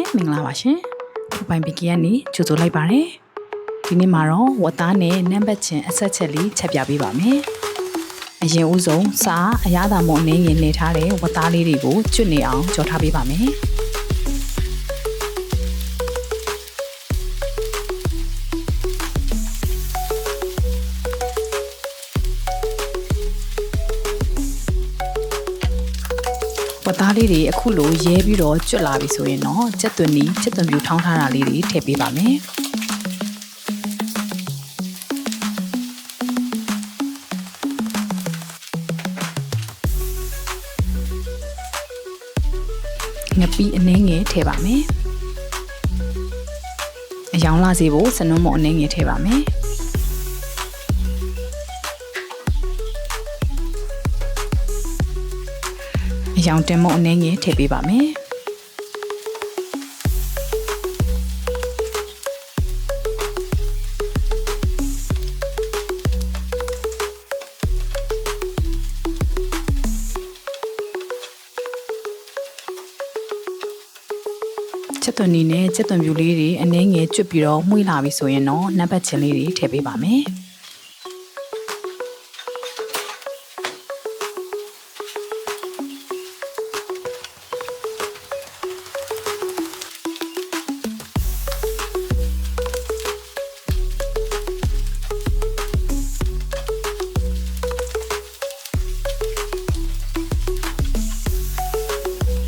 ရှင်မင်္ဂလာပါရှင်ခုပိုင်ပီကီကနေကြိုဆိုလိုက်ပါတယ်ဒီနေ့မှာတော့ဝတ်သားနဲ့နံပါတ်ချင်းအဆက်ချက်လေးချက်ပြပေးပါမယ်အရင်ဦးဆုံးစားအရသာမုံအနေနဲ့နေထားတဲ့ဝတ်သားလေးတွေကိုကျွတ်နေအောင်ကြော်ထားပေးပါမယ်ဝတ်သားလေးတွေအခုလိုရဲပြီးတော့ကျွတ်လာပြီဆိုရင်တော့ချက်သွင်းပြူထောင်းထားတာလေးတွေထည့်ပေးပါမယ်ငပိအနှင်းငယ်ထည့်ပါမယ်အယောင်လာစေဖို့စနုံးမအနှင်းငယ်ထည့်ပါမယ်အယောင်တင်မုံအနေငယ်ထည့်ပေးပါမယ်ချက်သွန်နီနဲ့ချက်သွန်ပြူလေးတွေအနေငယ်ကျွတ်ပြီးတော့မှုေးလာပြီဆိုရင်တော့နံပါတ်ချင်းလေးတွေထည့်ပေးပါမယ်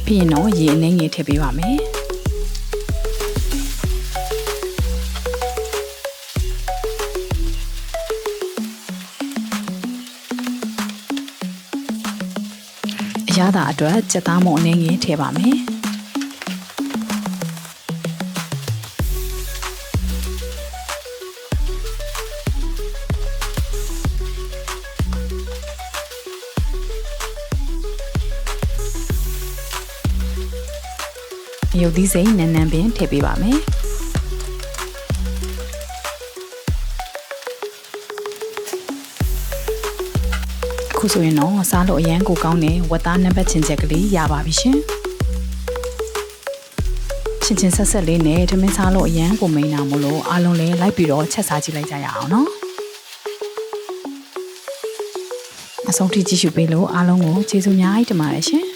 ပြီးရင်တော့ရေအနေငယ်ထည့်ပေးပါမယ်အရသာအတွက်ကြက်သားမုံအနေငယ်ထည့်ပါမယ်ရုပ်သီးစိမ်းနန်းနန်းပင်ထည့်ပေးပါမယ်အခုဆိုရင်တော့စားလို့အရန်ကိုကောင်းတဲ့ဝတ်သားနံပါတ်ချင်းချက်ကလေးရပါပြီရှင်ချင်းဆက်ဆက်လေးနဲ့ထမင်းစားလို့အရန်ကိုမိန်တာမို့လို့အားလုံးလည်းလိုက်ပြီးတော့ချက်စားကြည့်လိုက်ကြရအောင်နော်အဆုံးထိကြည့်ရှုပေးလို့အားလုံးကိုကျေးဇူးများတင်ပါတယ်ရှင်